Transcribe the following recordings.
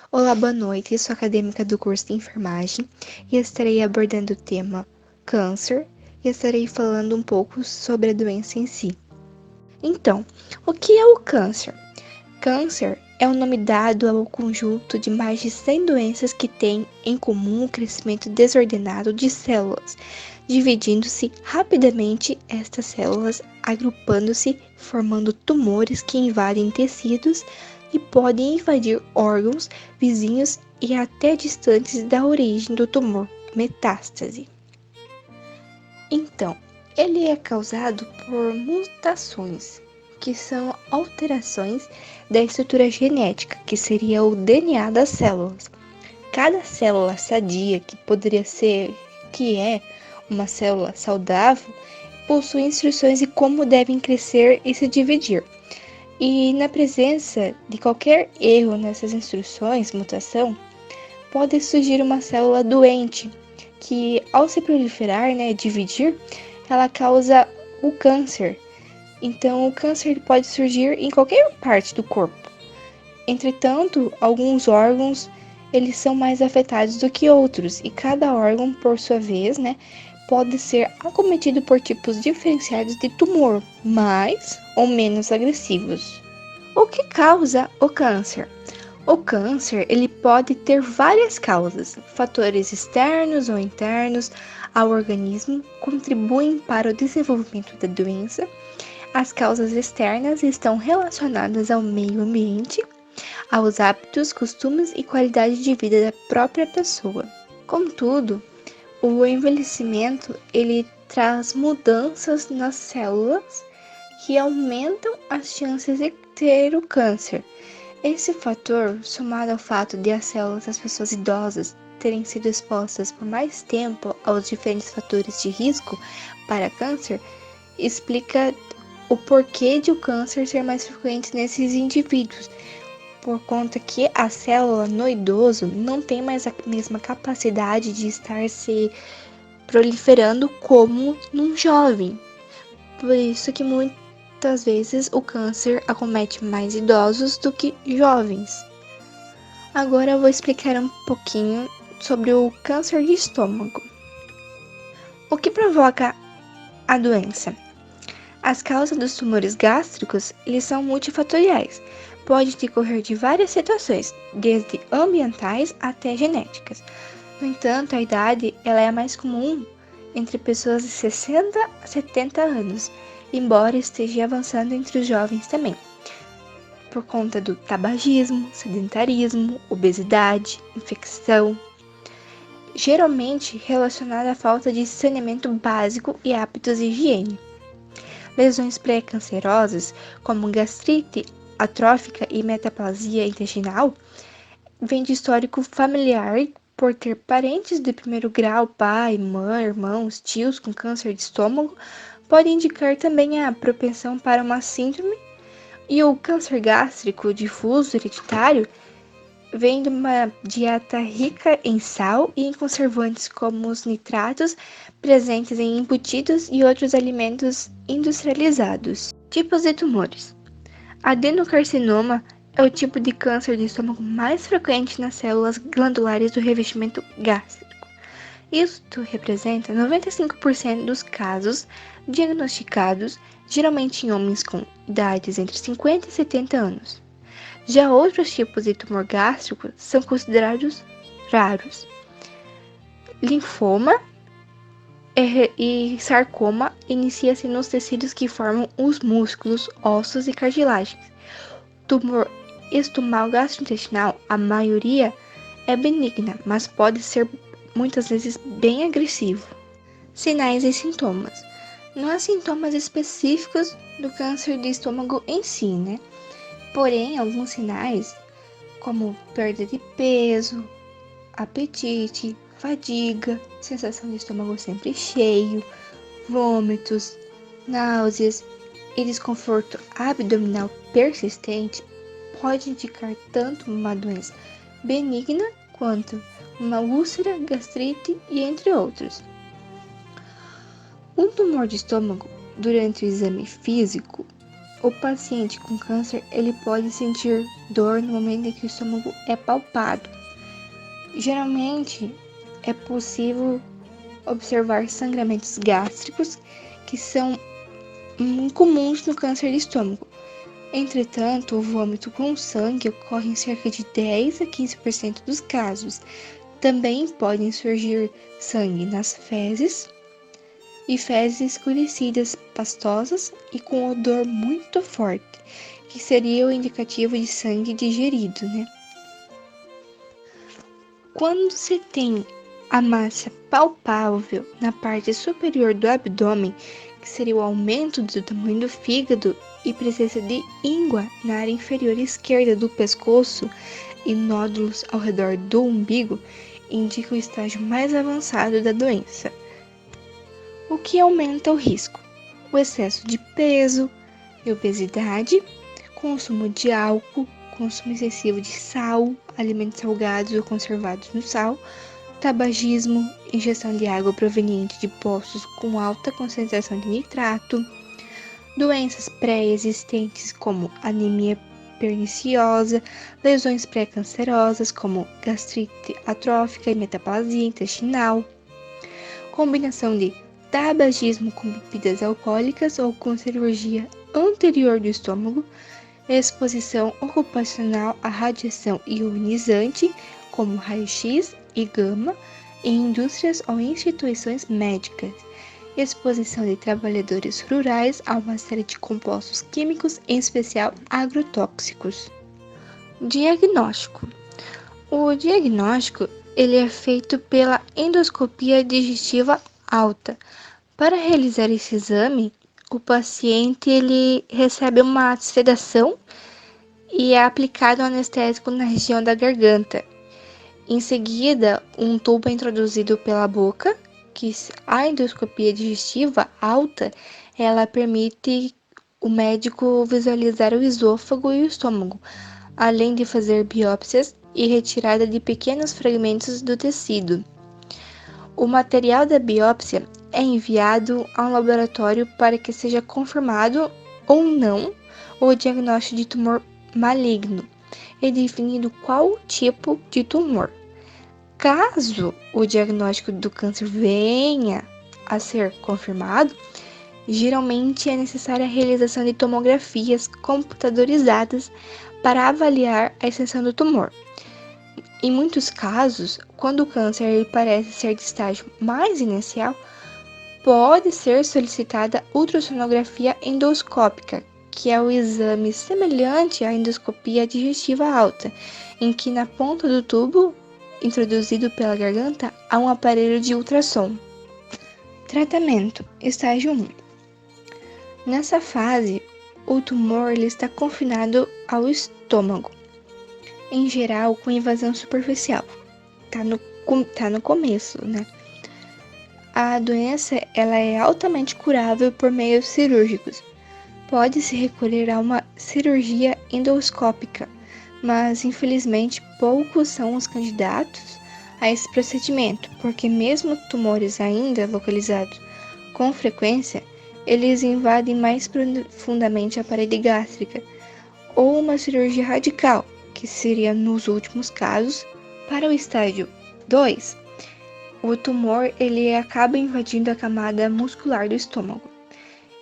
Olá, boa noite. Sou acadêmica do curso de enfermagem e estarei abordando o tema câncer e estarei falando um pouco sobre a doença em si. Então, o que é o câncer? Câncer é o nome dado ao conjunto de mais de 100 doenças que têm em comum o crescimento desordenado de células, dividindo-se rapidamente estas células, agrupando-se, formando tumores que invadem tecidos e podem invadir órgãos vizinhos e até distantes da origem do tumor, metástase. Então, ele é causado por mutações, que são alterações da estrutura genética, que seria o DNA das células. Cada célula sadia, que é uma célula saudável, possui instruções de como devem crescer e se dividir. E na presença de qualquer erro nessas instruções, mutação, pode surgir uma célula doente, que ao se proliferar, dividir, ela causa o câncer. Então, o câncer pode surgir em qualquer parte do corpo. Entretanto, alguns órgãos eles são mais afetados do que outros, e cada órgão, por sua vez, pode ser acometido por tipos diferenciados de tumor, mais ou menos agressivos. O que causa o câncer? O câncer ele pode ter várias causas. Fatores externos ou internos ao organismo contribuem para o desenvolvimento da doença. As causas externas estão relacionadas ao meio ambiente, aos hábitos, costumes e qualidade de vida da própria pessoa. Contudo, o envelhecimento ele traz mudanças nas células que aumentam as chances de ter o câncer. Esse fator, somado ao fato de as células das pessoas idosas terem sido expostas por mais tempo aos diferentes fatores de risco para câncer, explica o porquê de o câncer ser mais frequente nesses indivíduos, por conta que a célula no idoso não tem mais a mesma capacidade de estar se proliferando como num jovem. Por isso que muitas vezes o câncer acomete mais idosos do que jovens. Agora eu vou explicar um pouquinho sobre o câncer de estômago. O que provoca a doença? As causas dos tumores gástricos eles são multifatoriais. Pode decorrer de várias situações, desde ambientais até genéticas. No entanto, a idade ela é a mais comum entre pessoas de 60 a 70 anos, embora esteja avançando entre os jovens também, por conta do tabagismo, sedentarismo, obesidade, infecção, geralmente relacionada à falta de saneamento básico e hábitos de higiene. Lesões pré-cancerosas, como gastrite atrófica e metaplasia intestinal, vêm de histórico familiar por ter parentes de primeiro grau, pai, mãe, irmãos, tios com câncer de estômago, pode indicar também a propensão para uma síndrome, e o câncer gástrico difuso hereditário vem de uma dieta rica em sal e em conservantes como os nitratos presentes em embutidos e outros alimentos industrializados. Tipos de tumores. Adenocarcinoma é o tipo de câncer de estômago mais frequente nas células glandulares do revestimento gástrico. Isto representa 95% dos casos diagnosticados, geralmente em homens com idades entre 50 e 70 anos. Já outros tipos de tumor gástrico são considerados raros. Linfoma e sarcoma inicia-se nos tecidos que formam os músculos, ossos e cartilagens. Tumor estomal gastrointestinal, a maioria é benigna, mas pode ser muitas vezes bem agressivo. Sinais e sintomas. Não há sintomas específicos do câncer de estômago em si, Porém, alguns sinais, como perda de peso, apetite, fadiga, sensação de estômago sempre cheio, vômitos, náuseas e desconforto abdominal persistente, pode indicar tanto uma doença benigna quanto uma úlcera, gastrite e entre outros. Um tumor de estômago, durante o exame físico, o paciente com câncer ele pode sentir dor no momento em que o estômago é palpado. Geralmente é possível observar sangramentos gástricos que são comuns no câncer de estômago. Entretanto, o vômito com sangue ocorre em cerca de 10 a 15% dos casos. Também podem surgir sangue nas fezes e fezes escurecidas, pastosas e com odor muito forte, que seria o indicativo de sangue digerido, né? Quando se tem a massa palpável na parte superior do abdômen, que seria o aumento do tamanho do fígado e presença de íngua na área inferior esquerda do pescoço e nódulos ao redor do umbigo, indica o estágio mais avançado da doença. O que aumenta o risco? O excesso de peso e obesidade, consumo de álcool, consumo excessivo de sal, alimentos salgados ou conservados no sal, tabagismo, ingestão de água proveniente de poços com alta concentração de nitrato, doenças pré-existentes como anemia perniciosa, lesões pré-cancerosas como gastrite atrófica e metaplasia intestinal, combinação de tabagismo com bebidas alcoólicas ou com cirurgia anterior do estômago, exposição ocupacional à radiação ionizante, como raio-x e gama, em indústrias ou instituições médicas, exposição de trabalhadores rurais a uma série de compostos químicos, em especial agrotóxicos. Diagnóstico. O diagnóstico ele é feito pela endoscopia digestiva alta. Para realizar esse exame, o paciente ele recebe uma sedação e é aplicado um anestésico na região da garganta. Em seguida, um tubo é introduzido pela boca, que a endoscopia digestiva alta, ela permite o médico visualizar o esôfago e o estômago, além de fazer biópsias e retirada de pequenos fragmentos do tecido. O material da biópsia é enviado a um laboratório para que seja confirmado ou não o diagnóstico de tumor maligno e definido qual tipo de tumor. Caso o diagnóstico do câncer venha a ser confirmado, geralmente é necessária a realização de tomografias computadorizadas para avaliar a extensão do tumor. Em muitos casos, quando o câncer parece ser de estágio mais inicial, pode ser solicitada ultrassonografia endoscópica, que é o exame semelhante à endoscopia digestiva alta, em que na ponta do tubo, introduzido pela garganta, há um aparelho de ultrassom. Tratamento, estágio 1. Nessa fase, o tumor ele está confinado ao estômago, em geral com invasão superficial. Tá no começo, né? A doença ela é altamente curável por meios cirúrgicos. Pode-se recorrer a uma cirurgia endoscópica, mas infelizmente poucos são os candidatos a esse procedimento, porque mesmo tumores ainda localizados com frequência, eles invadem mais profundamente a parede gástrica, ou uma cirurgia radical, que seria nos últimos casos. Para o estágio 2, o tumor ele acaba invadindo a camada muscular do estômago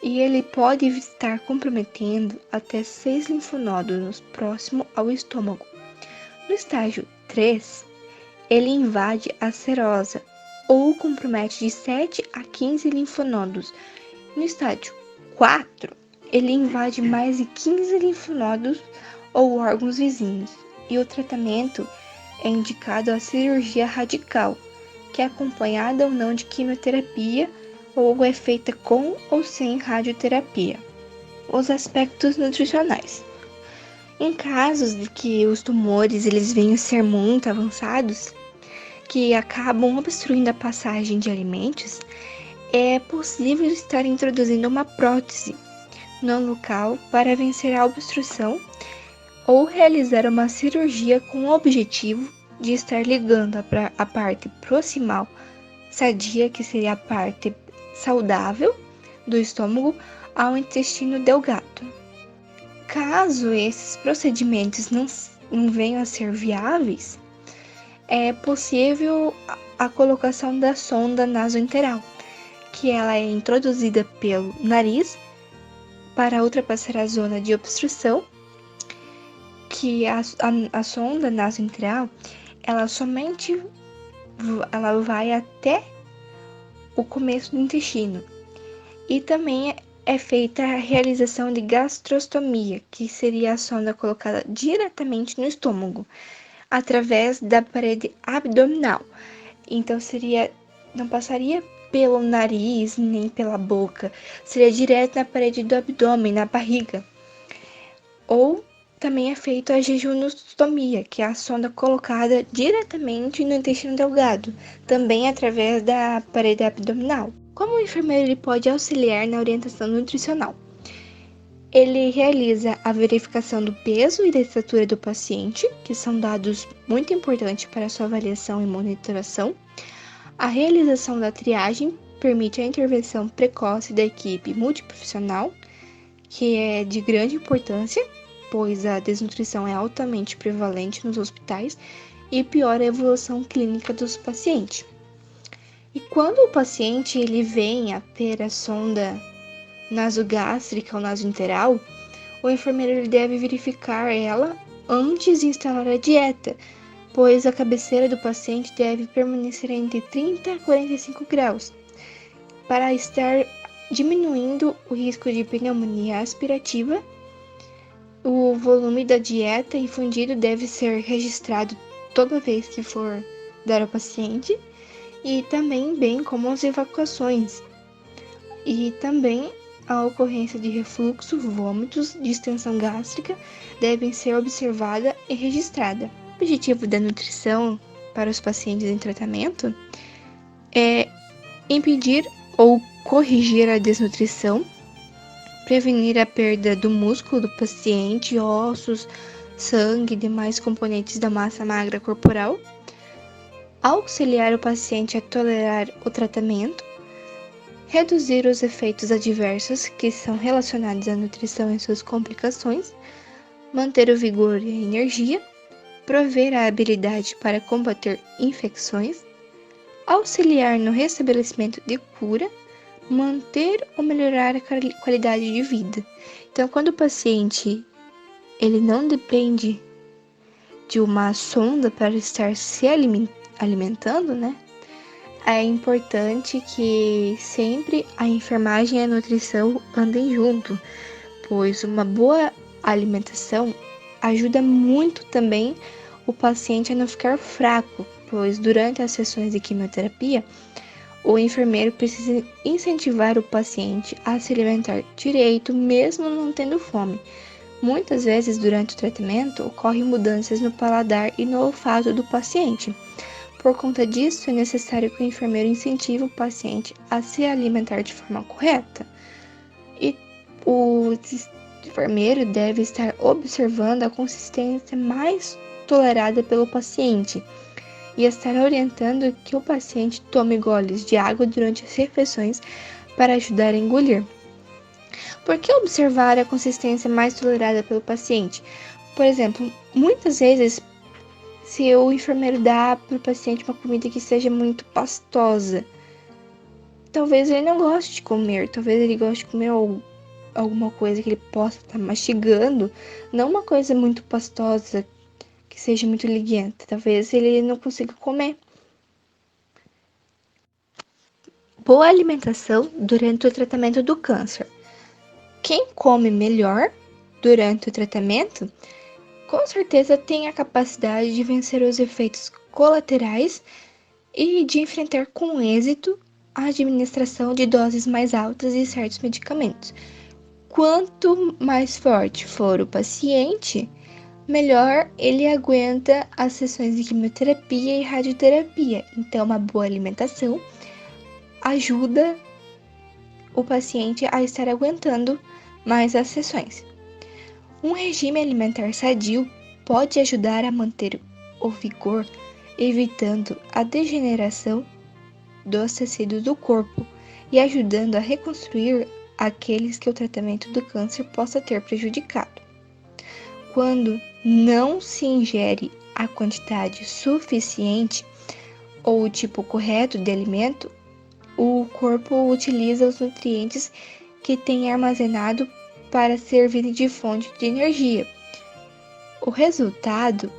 e ele pode estar comprometendo até 6 linfonodos próximo ao estômago. No estágio 3, ele invade a serosa ou compromete de 7 a 15 linfonodos. No estágio 4, ele invade mais de 15 linfonodos ou órgãos vizinhos, e o tratamento é indicado a cirurgia radical, que é acompanhada ou não de quimioterapia ou é feita com ou sem radioterapia. Os aspectos nutricionais. Em casos de que os tumores eles venham a ser muito avançados, que acabam obstruindo a passagem de alimentos, é possível estar introduzindo uma prótese no local para vencer a obstrução ou realizar uma cirurgia com o objetivo de estar ligando a parte proximal sadia, que seria a parte saudável do estômago, ao intestino delgado. caso esses procedimentos não venham a ser viáveis, é possível a colocação da sonda nasointeral, que ela é introduzida pelo nariz para ultrapassar a zona de obstrução, que a sonda nasointeral, ela vai até o começo do intestino. E também é feita a realização de gastrostomia, que seria a sonda colocada diretamente no estômago, através da parede abdominal. Então não passaria pelo nariz nem pela boca, seria direto na parede do abdômen, na barriga. Ou também é feito a jejunostomia, que é a sonda colocada diretamente no intestino delgado, também através da parede abdominal. Como o enfermeiro ele pode auxiliar na orientação nutricional? Ele realiza a verificação do peso e da estatura do paciente, que são dados muito importantes para sua avaliação e monitoração. A realização da triagem permite a intervenção precoce da equipe multiprofissional, que é de grande importância, pois a desnutrição é altamente prevalente nos hospitais e piora a evolução clínica dos pacientes. E quando o paciente ele vem a ter a sonda nasogástrica ou nasointeral, o enfermeiro ele deve verificar ela antes de instalar a dieta, pois a cabeceira do paciente deve permanecer entre 30 a 45 graus, para estar diminuindo o risco de pneumonia aspirativa. O volume da dieta infundido deve ser registrado toda vez que for dar ao paciente, e também bem como as evacuações, e também a ocorrência de refluxo, vômitos, distensão gástrica devem ser observada e registrada. O objetivo da nutrição para os pacientes em tratamento é impedir ou corrigir a desnutrição, prevenir a perda do músculo do paciente, ossos, sangue e demais componentes da massa magra corporal, auxiliar o paciente a tolerar o tratamento, reduzir os efeitos adversos que são relacionados à nutrição e suas complicações, manter o vigor e a energia, prover a habilidade para combater infecções, auxiliar no restabelecimento de cura, manter ou melhorar a qualidade de vida. Então, quando o paciente ele não depende de uma sonda para estar se alimentando, né? É importante que sempre a enfermagem e a nutrição andem junto, pois uma boa alimentação ajuda muito também o paciente a não ficar fraco, pois durante as sessões de quimioterapia, o enfermeiro precisa incentivar o paciente a se alimentar direito, mesmo não tendo fome. Muitas vezes, durante o tratamento, ocorrem mudanças no paladar e no olfato do paciente. Por conta disso, é necessário que o enfermeiro incentive o paciente a se alimentar de forma correta. E o enfermeiro deve estar observando a consistência mais tolerada pelo paciente e estar orientando que o paciente tome goles de água durante as refeições para ajudar a engolir. Por que observar a consistência mais tolerada pelo paciente? Por exemplo, muitas vezes, se o enfermeiro dá para o paciente uma comida que seja muito pastosa, talvez ele não goste de comer, talvez ele goste de comer alguma coisa que ele possa estar mastigando, não uma coisa muito pastosa, que seja muito liguenta, talvez ele não consiga comer. Boa alimentação durante o tratamento do câncer. Quem come melhor durante o tratamento, com certeza tem a capacidade de vencer os efeitos colaterais e de enfrentar com êxito a administração de doses mais altas de certos medicamentos. Quanto mais forte for o paciente, melhor ele aguenta as sessões de quimioterapia e radioterapia. Então, uma boa alimentação ajuda o paciente a estar aguentando mais as sessões. Um regime alimentar sadio pode ajudar a manter o vigor, evitando a degeneração dos tecidos do corpo e ajudando a reconstruir aqueles que o tratamento do câncer possa ter prejudicado. quando não se ingere a quantidade suficiente ou o tipo correto de alimento, o corpo utiliza os nutrientes que tem armazenado para servir de fonte de energia. O resultado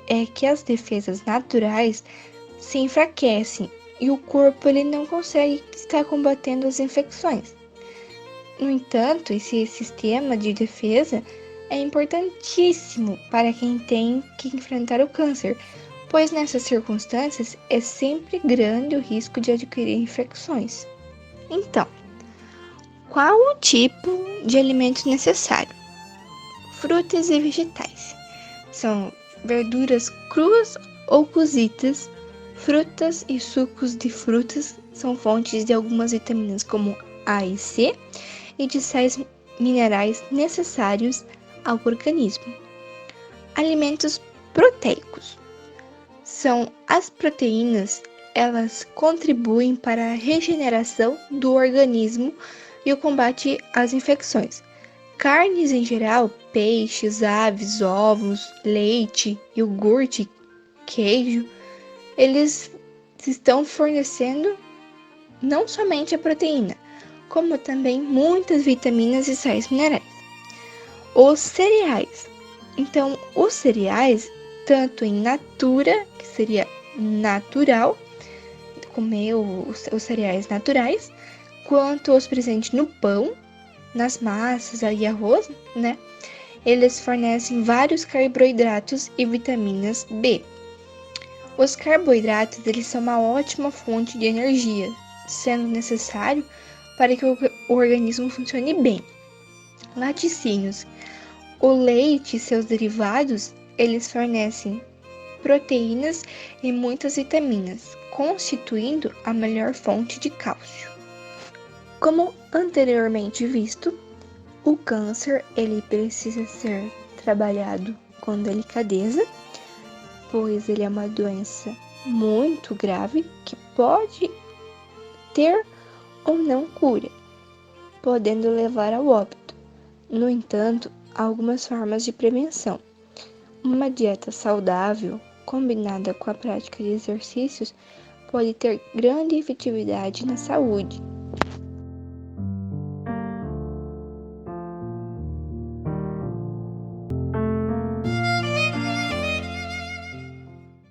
é que as defesas naturais se enfraquecem e o corpo ele não consegue estar combatendo as infecções. No entanto, esse sistema de defesa é importantíssimo para quem tem que enfrentar o câncer, pois nessas circunstâncias é sempre grande o risco de adquirir infecções. Então, qual o tipo de alimento necessário? Frutas e vegetais. São verduras cruas ou cozidas. Frutas e sucos de frutas são fontes de algumas vitaminas como A e C e de sais minerais necessários ao organismo. Alimentos proteicos. São as proteínas, elas contribuem para a regeneração do organismo e o combate às infecções. Carnes em geral, peixes, aves, ovos, leite, iogurte, queijo, eles estão fornecendo não somente a proteína, como também muitas vitaminas e sais minerais. Os cereais. Então, os cereais, tanto em natura, que seria natural, comer os cereais naturais, quanto os presentes no pão, nas massas e arroz, né? Eles fornecem vários carboidratos e vitaminas B. Os carboidratos, eles são uma ótima fonte de energia, sendo necessário para que o organismo funcione bem. Laticínios. O leite e seus derivados, eles fornecem proteínas e muitas vitaminas, constituindo a melhor fonte de cálcio. Como anteriormente visto, o câncer ele precisa ser trabalhado com delicadeza, pois ele é uma doença muito grave que pode ter ou não cura, podendo levar ao óbito. No entanto, há algumas formas de prevenção. Uma dieta saudável, combinada com a prática de exercícios, pode ter grande efetividade na saúde.